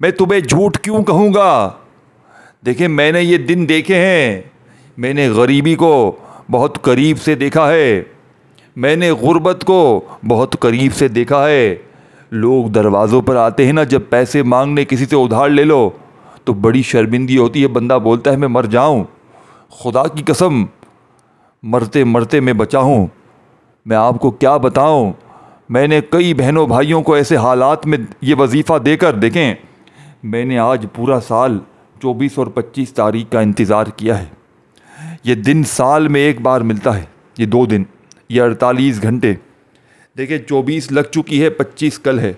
میں تمہیں جھوٹ کیوں کہوں گا؟ دیکھیں میں نے یہ دن دیکھے ہیں، میں نے غریبی کو بہت قریب سے دیکھا ہے، میں نے غربت کو بہت قریب سے دیکھا ہے۔ لوگ دروازوں پر آتے ہیں نا، جب پیسے مانگنے کسی سے ادھار لے لو تو بڑی شرمندگی ہوتی ہے، بندہ بولتا ہے میں مر جاؤں، خدا کی قسم مرتے مرتے میں بچا ہوں۔ میں آپ کو کیا بتاؤں، میں نے کئی بہنوں بھائیوں کو ایسے حالات میں یہ وظیفہ دے کر دیکھیں، میں نے آج پورا سال 24 اور 25 تاریخ کا انتظار کیا ہے۔ یہ دن سال میں ایک بار ملتا ہے، یہ 2 دن، یہ 48 گھنٹے۔ دیکھیں 24 لگ چکی ہے، 25 کل ہے،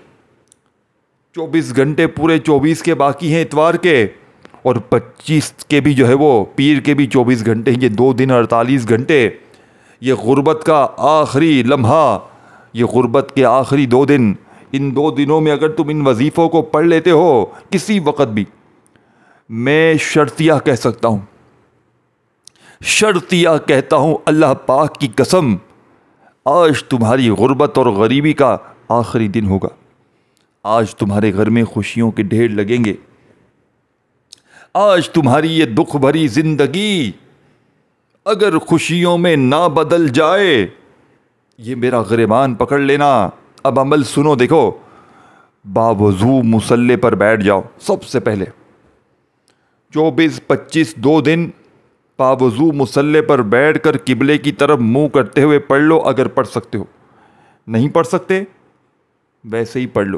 24 گھنٹے پورے 24 کے باقی ہیں اتوار کے، اور 25 کے بھی جو ہے وہ پیر کے بھی 24 گھنٹے ہیں۔ یہ 2 دن 48 گھنٹے، یہ غربت کا آخری لمحہ، یہ غربت کے آخری 2 دن۔ ان 2 دنوں میں اگر تم ان وظیفوں کو پڑھ لیتے ہو کسی وقت بھی، میں شرطیہ کہہ سکتا ہوں، شرطیہ کہتا ہوں اللہ پاک کی قسم، آج تمہاری غربت اور غریبی کا آخری دن ہوگا۔ آج تمہارے گھر میں خوشیوں کے ڈھیر لگیں گے۔ آج تمہاری یہ دکھ بھری زندگی اگر خوشیوں میں نہ بدل جائے، یہ میرا گریبان پکڑ لینا۔ اب عمل سنو، دیکھو، باوضو مصلی پر بیٹھ جاؤ۔ سب سے پہلے 24-25 2 دن باوضو مصلی پر بیٹھ کر قبلے کی طرف منہ کرتے ہوئے پڑھ لو، اگر پڑھ سکتے ہو۔ نہیں پڑھ سکتے ویسے ہی پڑھ لو،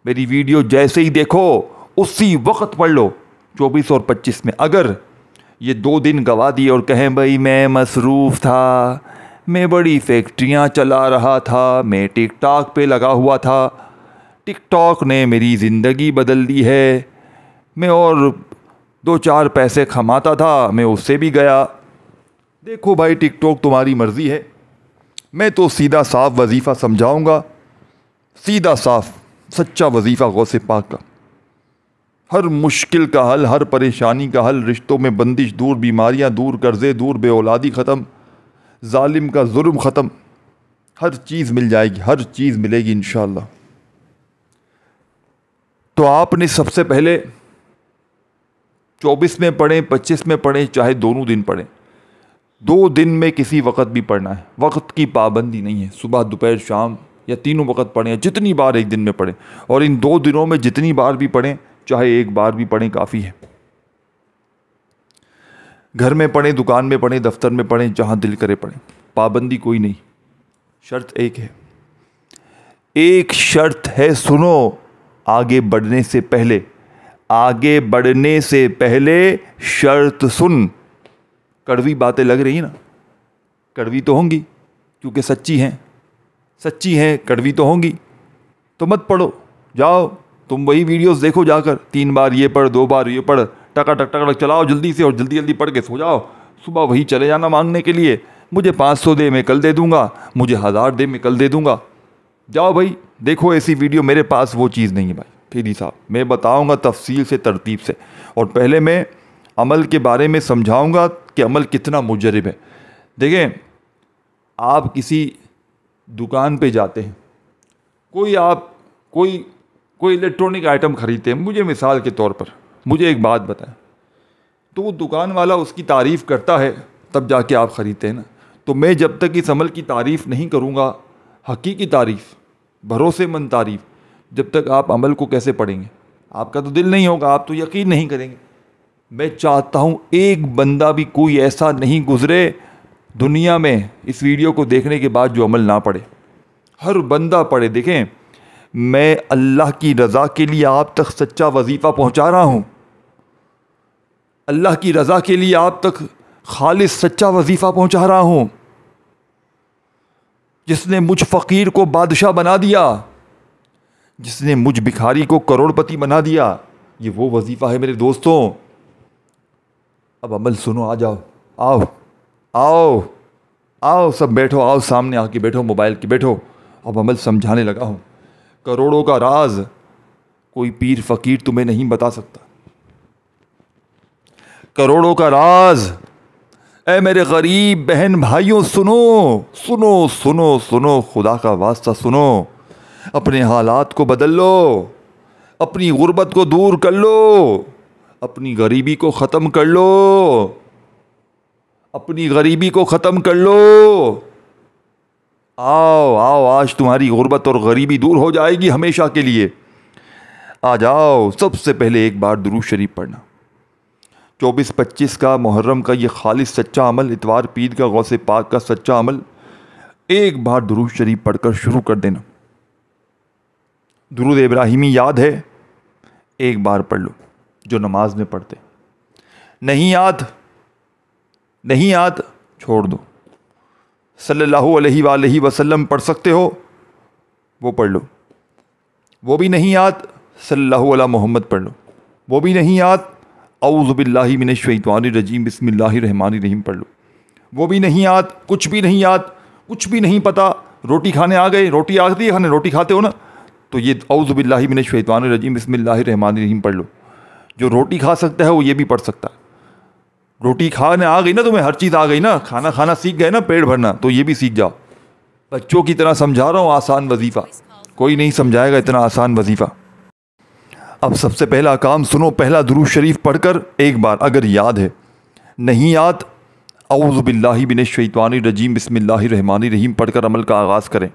میری ویڈیو جیسے ہی دیکھو اسی وقت پڑھ لو 24 اور 25 میں۔ اگر یہ 2 دن گوا دیے اور کہیں بھائی میں مصروف تھا، میں بڑی فیکٹریاں چلا رہا تھا، میں ٹک ٹاک پہ لگا ہوا تھا، ٹک ٹاک نے میری زندگی بدل دی ہے، میں اور 2-4 پیسے کماتا تھا، میں اس سے بھی گیا۔ دیکھو بھائی ٹک ٹاک تمہاری مرضی ہے، میں تو سیدھا صاف وظیفہ سمجھاؤں گا، سیدھا صاف سچا وظیفہ غوث پاک کا۔ ہر مشکل کا حل، ہر پریشانی کا حل، رشتوں میں بندش دور، بیماریاں دور، قرضے دور، بے اولادی ختم، ظالم کا ظلم ختم، ہر چیز مل جائے گی، ہر چیز ملے گی انشاءاللہ۔ تو آپ نے سب سے پہلے 24 میں پڑھیں، 25 میں پڑھیں، چاہے دونوں دن پڑھیں، 2 دن میں کسی وقت بھی پڑھنا ہے، وقت کی پابندی نہیں ہے، صبح دوپہر شام یا تینوں وقت پڑھیں، جتنی بار ایک دن میں پڑھیں، اور ان 2 دنوں میں جتنی بار بھی پڑھیں، چاہے ایک بار بھی پڑھیں کافی ہے۔ گھر میں پڑھیں، دکان میں پڑھیں، دفتر میں پڑھیں، جہاں دل کرے پڑھیں، پابندی کوئی نہیں۔ شرط ایک ہے، ایک شرط ہے، سنو، آگے بڑھنے سے پہلے، آگے بڑھنے سے پہلے شرط سن۔ کڑوی باتیں لگ رہی ہیں نا، کڑوی تو ہوں گی کیونکہ سچی ہیں، سچی ہیں، کڑوی تو ہوں گی، تو مت پڑھو، جاؤ تم وہی ویڈیوز دیکھو جا کر، 3 بار یہ پڑھ، 2 بار یہ پڑھ، ٹکا ٹک ٹک ٹک چلاؤ جلدی سے، اور جلدی جلدی پڑھ کے سو جاؤ۔ صبح وہی چلے جانا مانگنے کے لیے، مجھے 500 دے میں کل دے دوں گا، مجھے 1000 دے میں کل دے دوں گا۔ جاؤ بھائی دیکھو ایسی ویڈیو، میرے پاس وہ چیز نہیں ہے بھائی پھیری صاحب، میں بتاؤں گا تفصیل سے، ترتیب سے، اور پہلے میں عمل کے بارے میں سمجھاؤں گا کہ عمل کتنا مجرب ہے۔ دیکھیں آپ کسی دکان پہ جاتے ہیں، کوئی الیکٹرانک آئٹم خریدتے ہیں، مجھے مثال کے طور پر مجھے ایک بات بتائیں، تو وہ دکان والا اس کی تعریف کرتا ہے تب جا کے آپ خریدتے ہیں نا، تو میں جب تک اس عمل کی تعریف نہیں کروں گا، حقیقی تعریف، بھروسے مند تعریف، جب تک آپ عمل کو کیسے پڑھیں گے؟ آپ کا تو دل نہیں ہوگا، آپ تو یقین نہیں کریں گے۔ میں چاہتا ہوں ایک بندہ بھی کوئی ایسا نہیں گزرے دنیا میں اس ویڈیو کو دیکھنے کے بعد جو عمل نہ پڑھے، ہر بندہ پڑھے۔ دیکھیں میں اللہ کی رضا کے لیے آپ تک سچا وظیفہ پہنچا رہا ہوں، اللہ کی رضا کے لیے آپ تک خالص سچا وظیفہ پہنچا رہا ہوں۔ جس نے مجھ فقیر کو بادشاہ بنا دیا، جس نے مجھ بھکاری کو کروڑ پتی بنا دیا، یہ وہ وظیفہ ہے میرے دوستوں۔ اب عمل سنو، آ جاؤ، آؤ آؤ آؤ سب بیٹھو، آؤ سامنے آ کے بیٹھو، موبائل کے بیٹھو، اب عمل سمجھانے لگا ہوں۔ کروڑوں کا راز کوئی پیر فقیر تمہیں نہیں بتا سکتا، کروڑوں کا راز۔ اے میرے غریب بہن بھائیوں، سنو سنو سنو سنو، خدا کا واسطہ سنو، اپنے حالات کو بدل لو، اپنی غربت کو دور کر لو، اپنی غریبی کو ختم کر لو، اپنی غریبی کو ختم کر لو۔ آؤ آؤ، آج تمہاری غربت اور غریبی دور ہو جائے گی ہمیشہ کے لیے۔ آ جاؤ، سب سے پہلے ایک بار درود شریف پڑھنا۔ 24-25 کا محرم کا یہ خالص سچا عمل، اتوار پیر کا غوث پاک کا سچا عمل، ایک بار درود شریف پڑھ کر شروع کر دینا۔ درود ابراہیمی یاد ہے؟ ایک بار پڑھ لو جو نماز میں پڑھتے۔ نہیں یاد چھوڑ دو۔ صلی اللہ علیہ وآلہ وسلم پڑھ سکتے ہو وہ پڑھ لو، وہ بھی نہیں یاد صلی اللہ علیہ محمد پڑھ لو، وہ بھی نہیں یاد اعوذ باللہ من الشیطان الرجیم بسم اللہ الرحمن الرحیم پڑھ لو، وہ بھی نہیں یاد، کچھ بھی نہیں یاد، کچھ بھی نہیں پتہ، روٹی کھانے آ گئے، روٹی آتی ہے کھانے، روٹی کھاتے ہو نا، تو یہ اعوذ باللہ من الشیطان الرجیم بسم اللہ الرحمن الرحیم پڑھ لو۔ جو روٹی کھا سکتا ہے وہ یہ بھی پڑھ سکتا ہے۔ روٹی کھانے آ گئی نا تمہیں، ہر چیز آ گئی نا، کھانا سیکھ گئے نا، پیٹ بھرنا، تو یہ بھی سیکھ جاؤ۔ بچوں کی طرح سمجھا رہا ہوں، آسان وظیفہ، کوئی نہیں سمجھائے گا اتنا آسان وظیفہ۔ اب سب سے پہلا کام سنو، پہلا درود شریف پڑھ کر ایک بار اگر یاد ہے، نہیں یاد اعوذ باللہ من الشیطان الرجیم بسم اللہ الرحمن الرحیم پڑھ کر عمل کا آغاز کریں۔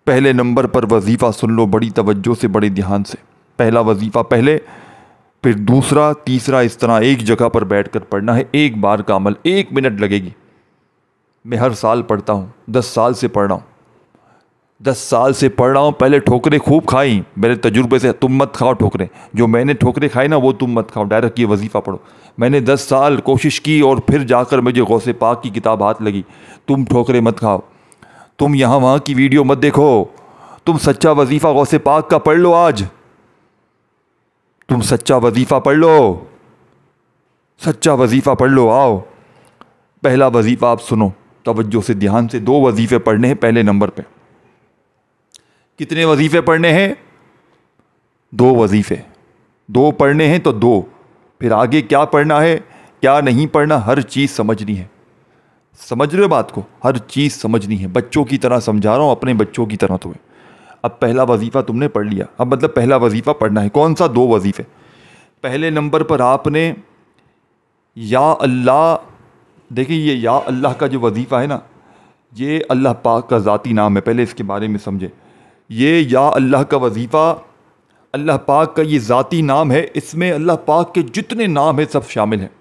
پہلے نمبر پر وظیفہ سن لو بڑی توجہ سے، بڑے دھیان سے۔ پہلا وظیفہ پہلے، پھر دوسرا، تیسرا، اس طرح ایک جگہ پر بیٹھ کر پڑھنا ہے۔ ایک بار کا عمل، 1 منٹ لگے گی۔ میں ہر سال پڑھتا ہوں، 10 سال سے پڑھ رہا ہوں، 10 سال سے پڑھ رہا ہوں۔ پہلے ٹھوکریں خوب کھائیں میرے تجربے سے، تم مت کھاؤ ٹھوکریں، جو میں نے ٹھوکریں کھائی نا وہ تم مت کھاؤ، ڈائریکٹ یہ وظیفہ پڑھو۔ میں نے 10 سال کوشش کی اور پھر جا کر مجھے غوث پاک کی کتاب ہاتھ لگی۔ تم ٹھوکریں مت کھاؤ، تم یہاں وہاں کی ویڈیو مت دیکھو، تم سچا وظیفہ غوث پاک کا پڑھ لو۔ آج تم سچا وظیفہ پڑھ لو، سچا وظیفہ پڑھ لو۔ آؤ، پہلا وظیفہ آپ سنو توجہ سے، دھیان سے۔ 2 وظیفے پڑھنے ہیں پہلے نمبر پہ۔ کتنے وظیفے پڑھنے ہیں؟ 2 وظیفے، 2 پڑھنے ہیں تو 2، پھر آگے کیا پڑھنا ہے کیا نہیں پڑھنا ہر چیز سمجھنی ہے۔ سمجھ رہے ہو بات کو؟ ہر چیز سمجھنی ہے، بچوں کی طرح سمجھا رہا ہوں، اپنے بچوں کی طرح تمہیں۔ اب پہلا وظیفہ تم نے پڑھ لیا، اب مطلب پہلا وظیفہ پڑھنا ہے۔ کون سا؟ 2 وظیفے۔ پہلے نمبر پر آپ نے یا اللہ، دیکھیں یہ یا اللہ کا جو وظیفہ ہے نا، یہ اللہ پاک کا ذاتی نام ہے، پہلے اس کے بارے میں سمجھیں۔ یہ یا اللہ کا وظیفہ اللہ پاک کا یہ ذاتی نام ہے، اس میں اللہ پاک کے جتنے نام ہیں سب شامل ہیں۔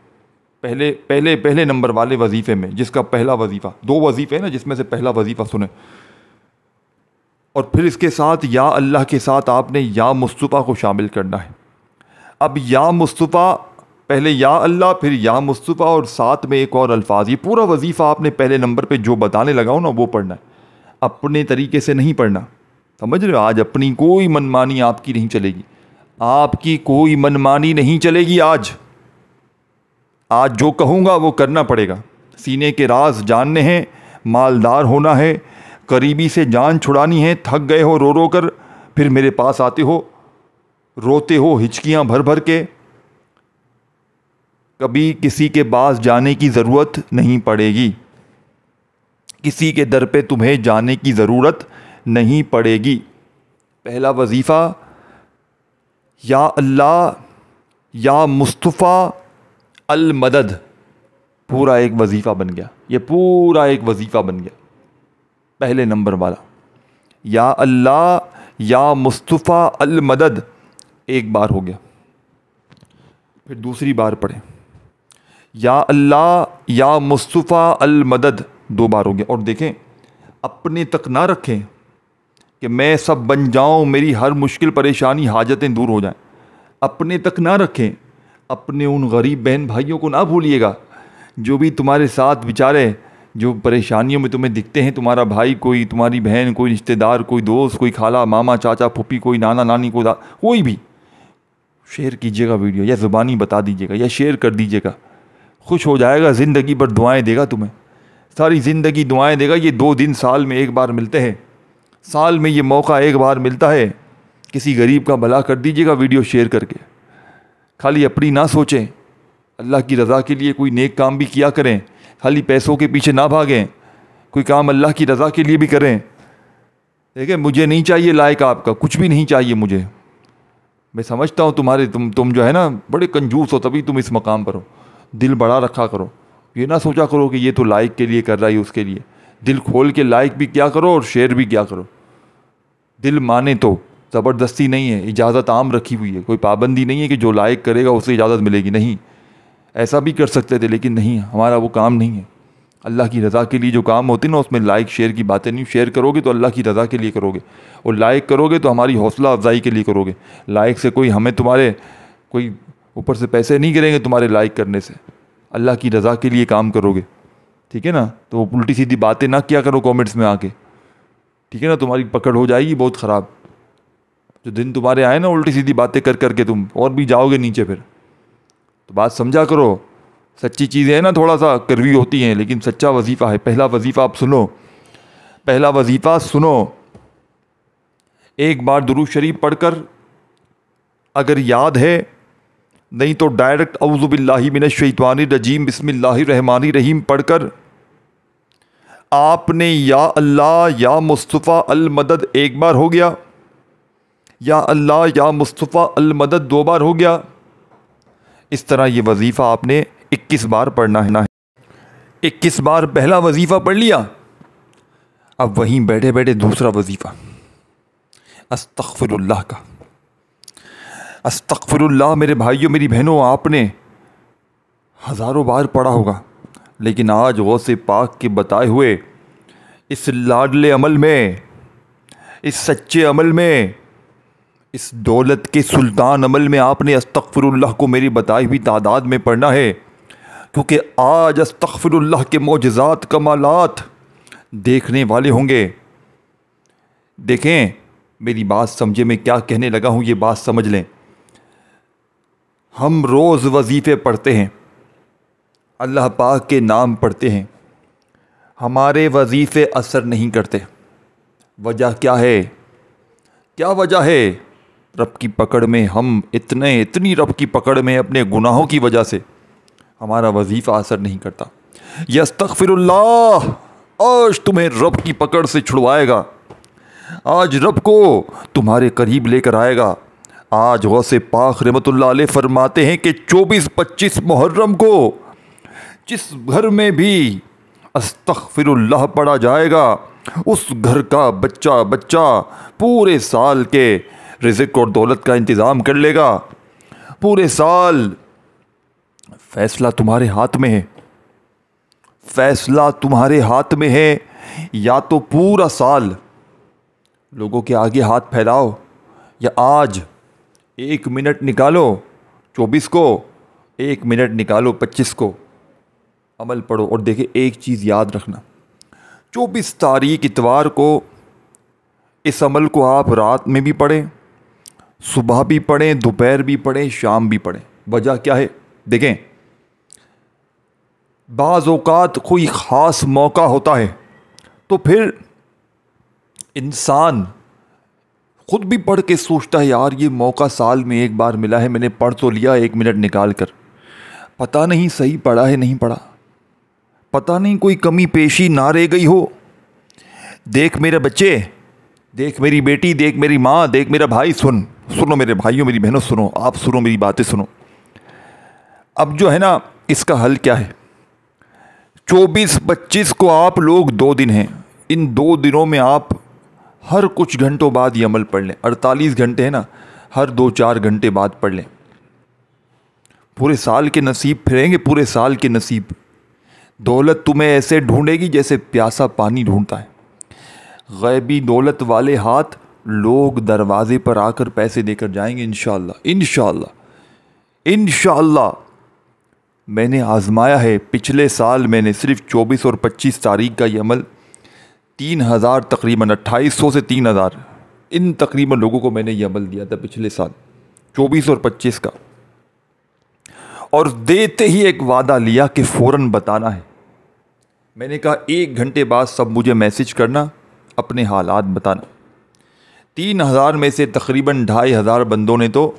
پہلے نمبر والے وظیفے میں، جس کا پہلا وظیفہ، 2 وظیفے نا جس میں سے پہلا وظیفہ سنیں، اور پھر اس کے ساتھ یا اللہ کے ساتھ آپ نے یا مصطفیٰ کو شامل کرنا ہے۔ اب یا مصطفیٰ، پہلے یا اللہ پھر یا مصطفیٰ اور ساتھ میں ایک اور الفاظ، یہ پورا وظیفہ آپ نے پہلے نمبر پہ جو بتانے لگا ہوں نا وہ پڑھنا ہے، اپنے طریقے سے نہیں پڑھنا، سمجھ رہے ہو؟ آج اپنی کوئی منمانی آپ کی نہیں چلے گی، آپ کی کوئی منمانی نہیں چلے گی۔ آج جو کہوں گا وہ کرنا پڑے گا۔ سینے کے راز جاننے ہیں، مالدار ہونا ہے، قریبی سے جان چھڑانی ہے، تھک گئے ہو رو رو کر پھر میرے پاس آتے ہو، روتے ہو ہچکیاں بھر بھر کے، کبھی کسی کے پاس جانے کی ضرورت نہیں پڑے گی، کسی کے در پہ تمہیں جانے کی ضرورت نہیں پڑے گی۔ پہلا وظیفہ یا اللہ یا مصطفیٰ المدد، پورا ایک وظیفہ بن گیا، یہ پورا ایک وظیفہ بن گیا پہلے نمبر والا۔ یا اللہ یا مصطفیٰ المدد ایک بار ہو گیا، پھر دوسری بار پڑھیں یا اللہ یا مصطفیٰ المدد 2 بار ہو گیا۔ اور دیکھیں اپنے تک نہ رکھیں کہ میں سب بن جاؤں، میری ہر مشکل پریشانی حاجتیں دور ہو جائیں، اپنے تک نہ رکھیں۔ اپنے ان غریب بہن بھائیوں کو نہ بھولیے گا جو بھی تمہارے ساتھ بیچارے جو پریشانیوں میں تمہیں دکھتے ہیں، تمہارا بھائی، کوئی تمہاری بہن، کوئی رشتہ دار، کوئی دوست، کوئی خالہ ماما چاچا پھوپھی، کوئی نانا نانی، کوئی بھی، شیئر کیجیے گا ویڈیو، یا زبانی بتا دیجیے گا یا شیئر کر دیجیے گا، خوش ہو جائے گا، زندگی بھر دعائیں دے گا تمہیں، ساری زندگی دعائیں دے گا۔ یہ 2 دن سال میں ایک بار ملتے ہیں، سال میں یہ موقع ایک بار ملتا ہے، کسی غریب کا بھلا کر دیجیے گا ویڈیو شیئر کر کے۔ خالی اپنی نہ سوچیں، اللہ کی رضا کے لیے کوئی نیک کام بھی کیا کریں، خالی پیسوں کے پیچھے نہ بھاگیں، کوئی کام اللہ کی رضا کے لیے بھی کریں۔ دیکھیں مجھے نہیں چاہیے لائک آپ کا، کچھ بھی نہیں چاہیے مجھے، میں سمجھتا ہوں تم جو ہے نا بڑے کنجوس ہو، تبھی تم اس مقام پر ہو. دل بڑا رکھا کرو، یہ نہ سوچا کرو کہ یہ تو لائک کے لیے کر رہا ہے اس کے لیے. دل کھول کے لائک بھی کیا کرو اور شیئر بھی کیا کرو. دل مانے تو، زبردستی نہیں ہے، اجازت عام رکھی ہوئی ہے، کوئی پابندی نہیں ہے کہ جو لائک کرے گا اسے اجازت ملے گی. نہیں، ایسا بھی کر سکتے تھے لیکن نہیں، ہمارا وہ کام نہیں ہے. اللہ کی رضا کے لیے جو کام ہوتی ہے نا اس میں لائک شیئر کی باتیں نہیں. شیئر کرو گے تو اللہ کی رضا کے لیے کرو گے، اور لائک کرو گے تو ہماری حوصلہ افزائی کے لیے کرو گے. لائک سے کوئی اوپر سے پیسے نہیں گریں گے تمہارے لائک کرنے سے. اللہ کی رضا کے لیے کام کرو گے، ٹھیک ہے نا. تو وہ الٹی سیدھی باتیں نہ کیا کرو کامنٹس میں آ کے، ٹھیک ہے نا. تمہاری پکڑ ہو جائے گی بہت خراب. جو دن تمہارے آئے نا الٹی سیدھی باتیں کر کر کے تم اور بھی جاؤ گے نیچے. پھر تو بات سمجھا کرو. سچی چیزیں ہیں نا تھوڑا سا کروی ہوتی ہیں لیکن سچا وظیفہ ہے. پہلا وظیفہ آپ سنو، پہلا وظیفہ سنو. ایک بار درود شریف پڑھ کر اگر یاد ہے، نہیں تو ڈائریکٹ اعوذ باللہ من الشیطان الرجیم بسم اللہ الرحمن الرحیم پڑھ کر آپ نے یا اللہ یا مصطفیٰ المدد ایک بار ہو گیا، یا اللہ یا مصطفیٰ المدد 2 بار ہو گیا. اس طرح یہ وظیفہ آپ نے 21 بار پڑھنا ہے. 21 بار پہلا وظیفہ پڑھ لیا. اب وہیں بیٹھے بیٹھے دوسرا وظیفہ استغفر اللہ کا. استغفر اللہ میرے بھائیوں میری بہنوں، آپ نے ہزاروں بار پڑھا ہوگا لیکن آج غوث پاک کے بتائے ہوئے اس لاڈلے عمل میں، اس سچے عمل میں، اس دولت کے سلطان عمل میں آپ نے استغفر اللہ کو میری بتائی ہوئی تعداد میں پڑھنا ہے. کیونکہ آج استغفر اللہ کے معجزات کمالات دیکھنے والے ہوں گے. دیکھیں میری بات سمجھے، میں کیا کہنے لگا ہوں یہ بات سمجھ لیں. ہم روز وظیفے پڑھتے ہیں، اللہ پاک کے نام پڑھتے ہیں، ہمارے وظیفے اثر نہیں کرتے. وجہ کیا ہے؟ کیا وجہ ہے؟ رب کی پکڑ میں ہم اتنی رب کی پکڑ میں اپنے گناہوں کی وجہ سے ہمارا وظیفہ اثر نہیں کرتا. یستغفر اللہ آج تمہیں رب کی پکڑ سے چھڑوائے گا، آج رب کو تمہارے قریب لے کر آئے گا. آج غوث پاک رحمۃ اللہ علیہ فرماتے ہیں کہ 24-25 محرم کو جس گھر میں بھی استغفر اللہ پڑھا جائے گا اس گھر کا بچہ پورے سال کے رزق اور دولت کا انتظام کر لے گا. پورے سال فیصلہ تمہارے ہاتھ میں ہے، فیصلہ تمہارے ہاتھ میں ہے. یا تو پورا سال لوگوں کے آگے ہاتھ پھیلاؤ، یا آج 1 منٹ نکالو 24 کو، 1 منٹ نکالو 25 کو، عمل پڑھو. اور دیکھیں ایک چیز یاد رکھنا، 24 تاریخ اتوار کو اس عمل کو آپ رات میں بھی پڑھیں، صبح بھی پڑھیں، دوپہر بھی پڑھیں، شام بھی پڑھیں. وجہ کیا ہے؟ دیکھیں بعض اوقات کوئی خاص موقع ہوتا ہے تو پھر انسان خود بھی پڑھ کے سوچتا ہے یار یہ موقع سال میں ایک بار ملا ہے، میں نے پڑھ تو لیا 1 منٹ نکال کر، پتہ نہیں صحیح پڑھا ہے نہیں پڑھا، پتہ نہیں کوئی کمی پیشی نہ رہ گئی ہو. دیکھ میرے بچے، دیکھ میری بیٹی، دیکھ میری ماں، دیکھ میرا بھائی، سنو میرے بھائیوں میری بہنوں، سنو آپ، سنو میری باتیں سنو. اب جو ہے نا اس کا حل کیا ہے؟ 24-25 کو آپ لوگ 2 دن ہیں، ان 2 دنوں میں آپ ہر کچھ گھنٹوں بعد یہ عمل پڑھ لیں. 48 گھنٹے ہیں نا، ہر 2-4 گھنٹے بعد پڑھ لیں. پورے سال کے نصیب پھریں گے، پورے سال کے نصیب. دولت تمہیں ایسے ڈھونڈے گی جیسے پیاسا پانی ڈھونڈتا ہے. غیبی دولت والے ہاتھ لوگ دروازے پر آ کر پیسے دے کر جائیں گے انشاءاللہ. انشاءاللہ انشاءاللہ میں نے آزمایا ہے. پچھلے سال میں نے صرف 24 اور 25 تاریخ کا یہ عمل 3000 تقریباً 2800 سے 3000 ان تقریباً لوگوں کو میں نے یہ عمل دیا تھا پچھلے سال 24 اور 25 کا. اور دیتے ہی ایک وعدہ لیا کہ فوراً بتانا ہے. میں نے کہا 1 گھنٹے بعد سب مجھے میسج کرنا، اپنے حالات بتانا. 3000 میں سے تقریباً 2500 بندوں نے تو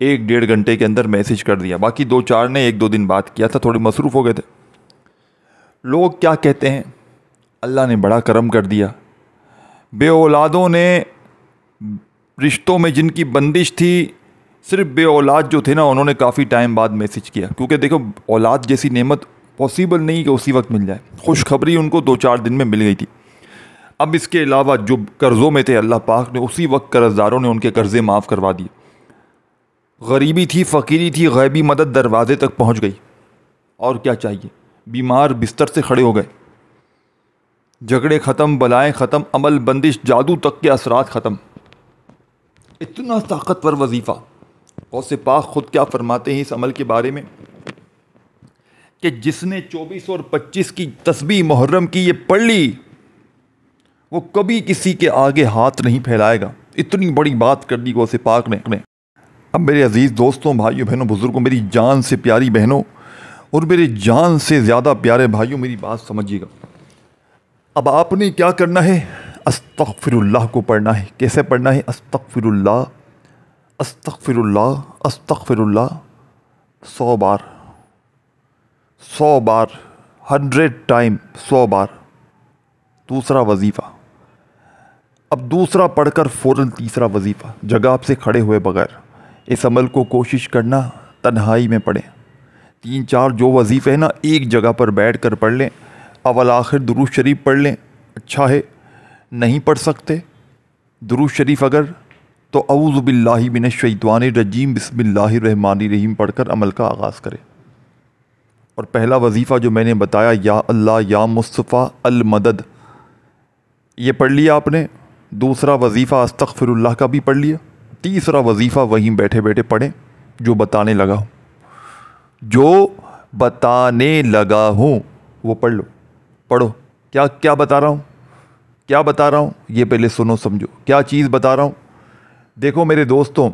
1-1.5 گھنٹے کے اندر میسج کر دیا. باقی 2-4 نے 1-2 دن بات کیا تھا، تھوڑے مصروف ہو گئے تھے. لوگ کیا کہتے ہیں؟ اللہ نے بڑا کرم کر دیا. بے اولادوں نے رشتوں میں جن کی بندش تھی صرف بے اولاد جو تھے نا انہوں نے کافی ٹائم بعد میسج کیا، کیونکہ دیکھو اولاد جیسی نعمت پاسبل نہیں کہ اسی وقت مل جائے، خوشخبری ان کو 2-4 دن میں مل گئی تھی۔ اب اس کے علاوہ جو قرضوں میں تھے اللہ پاک نے اسی وقت قرض داروں نے ان کے قرضے معاف کروا دیے۔ غریبی تھی، فقیری تھی، غیبی مدد دروازے تک پہنچ گئی، اور کیا چاہیے؟ بیمار بستر سے کھڑے ہو گئے، جھگڑے ختم، بلائیں ختم، عمل بندش، جادو تک کے اثرات ختم۔ اتنا طاقتور وظیفہ۔ غوث پاک خود کیا فرماتے ہیں اس عمل کے بارے میں کہ جس نے 24 اور 25 کی تسبیح محرم کی یہ پڑھ لی وہ کبھی کسی کے آگے ہاتھ نہیں پھیلائے گا۔ اتنی بڑی بات کر دی غوث پاک نے۔ اب میرے عزیز دوستوں، بھائیوں، بہنوں، بزرگوں، میری جان سے پیاری بہنوں اور میری جان سے زیادہ پیارے بھائیوں، میری بات سمجھیے گا۔ اب آپ نے کیا کرنا ہے؟ استغفر اللہ کو پڑھنا ہے۔ کیسے پڑھنا ہے؟ استغفر اللہ، استغفر اللہ، استغفر اللہ 100 بار، 100 بار، 100 ٹائم، 100 بار۔ دوسرا وظیفہ، اب دوسرا پڑھ کر فوراً تیسرا وظیفہ، جگہ سے کھڑے ہوئے بغیر۔ اس عمل کو کوشش کرنا تنہائی میں پڑھیں۔ 3-4 جو وظیفے ہیں نا ایک جگہ پر بیٹھ کر پڑھ لیں، اول آخر درود شریف پڑھ لیں، اچھا ہے۔ نہیں پڑھ سکتے درود شریف اگر، تو اعوذ باللہ من الشیطان الرجیم بسم اللہ الرحمن الرحیم پڑھ کر عمل کا آغاز کریں۔ اور پہلا وظیفہ جو میں نے بتایا، یا اللہ یا مصطفیٰ المدد، یہ پڑھ لیا آپ نے۔ دوسرا وظیفہ استغفر اللہ کا بھی پڑھ لیا۔ تیسرا وظیفہ وہیں بیٹھے بیٹھے پڑھیں جو بتانے لگا ہوں، جو بتانے لگا ہوں وہ پڑھ لو، پڑھو۔ کیا بتا رہا ہوں؟ کیا بتا رہا ہوں یہ پہلے سنو سمجھو، کیا چیز بتا رہا ہوں۔ دیکھو میرے دوستوں،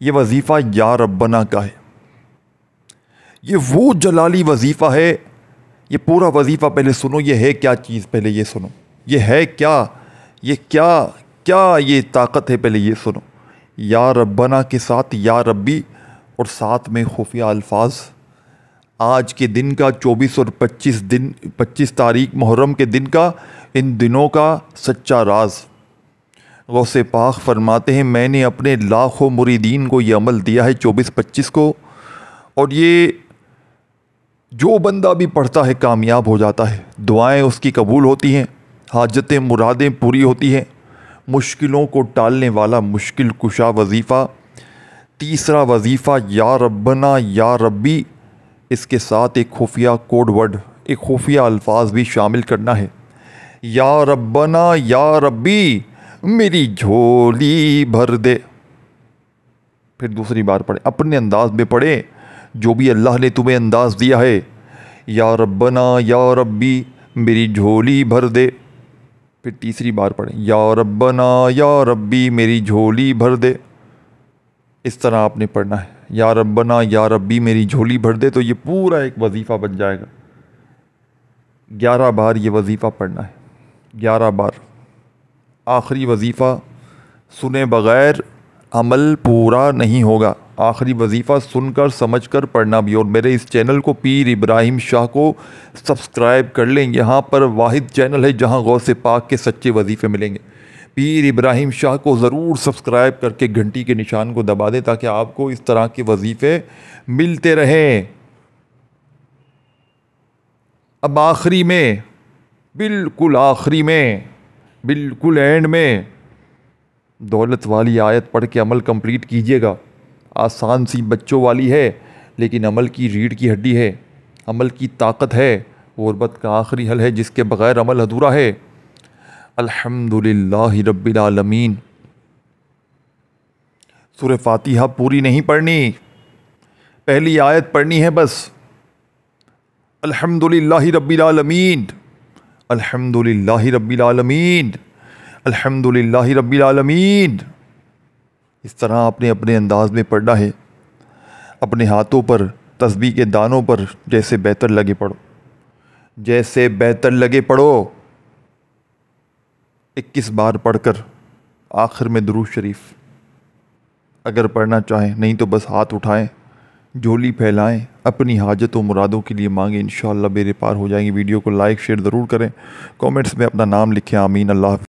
یہ وظیفہ یا ربنا کا ہے، یہ وہ جلالی وظیفہ ہے۔ یہ پورا وظیفہ پہلے سنو، یہ ہے کیا چیز پہلے یہ سنو، یہ ہے کیا، یہ کیا یہ طاقت ہے پہلے یہ سنو۔ یا ربنا کے ساتھ یا ربی اور ساتھ میں خفیہ الفاظ، آج کے دن کا 24 اور 25 تاریخ محرم کے دن کا، ان دنوں کا سچا راز۔ غوث پاک فرماتے ہیں میں نے اپنے لاکھوں مریدین کو یہ عمل دیا ہے 24-25 کو، اور یہ جو بندہ بھی پڑھتا ہے کامیاب ہو جاتا ہے، دعائیں اس کی قبول ہوتی ہیں، حاجتیں مرادیں پوری ہوتی ہیں، مشکلوں کو ٹالنے والا مشکل کشا وظیفہ۔ تیسرا وظیفہ یا ربنا یا ربی، اس کے ساتھ ایک خفیہ کوڈ ورڈ، ایک خفیہ الفاظ بھی شامل کرنا ہے۔ یا ربنا یا ربی میری جھولی بھر دے۔ پھر دوسری بار پڑھیں، اپنے انداز میں پڑھیں جو بھی اللہ نے تمہیں انداز دیا ہے۔ یا ربنا یا ربی میری جھولی بھر دے۔ پھر تیسری بار پڑھیں، یا ربنا یا ربی میری جھولی بھر دے۔ اس طرح آپ نے پڑھنا ہے، یا ربنا یا ربی میری جھولی بھر دے، تو یہ پورا ایک وظیفہ بن جائے گا۔ 11 بار یہ وظیفہ پڑھنا ہے، 11 بار۔ آخری وظیفہ سنے بغیر عمل پورا نہیں ہوگا، آخری وظیفہ سن کر سمجھ کر پڑھنا بھی۔ اور میرے اس چینل کو پیر ابراہیم شاہ کو سبسکرائب کر لیں، یہاں پر واحد چینل ہے جہاں غوث پاک کے سچے وظیفے ملیں گے۔ پیر ابراہیم شاہ کو ضرور سبسکرائب کر کے گھنٹی کے نشان کو دبا دیں تاکہ آپ کو اس طرح کے وظیفے ملتے رہیں۔ اب آخری میں، بالکل آخری میں، بالکل اینڈ میں دولت والی آیت پڑھ کے عمل کمپلیٹ کیجئے گا۔ آسان سی بچوں والی ہے لیکن عمل کی ریڑھ کی ہڈی ہے، عمل کی طاقت ہے، غربت کا آخری حل ہے جس کے بغیر عمل ادھورا ہے۔ الحمدللہ رب العالمین۔ سورہ فاتحہ پوری نہیں پڑھنی، پہلی آیت پڑھنی ہے بس۔ الحمدللہ رب العالمین، الحمدللہ رب العالمین، الحمدللہ رب العالمین۔ اس طرح آپ نے اپنے انداز میں پڑھنا ہے، اپنے ہاتھوں پر تسبیح کے دانوں پر جیسے بہتر لگے پڑھو، جیسے بہتر لگے پڑھو۔ 21 بار پڑھ کر آخر میں درود شریف اگر پڑھنا چاہیں، نہیں تو بس ہاتھ اٹھائیں، جھولی پھیلائیں، اپنی حاجت و مرادوں کے لیے مانگیں، انشاءاللہ بیرے پار ہو جائیں گی۔ ویڈیو کو لائک شیئر ضرور کریں، کومنٹس میں اپنا نام لکھیں۔ آمین۔ اللہ حافظ۔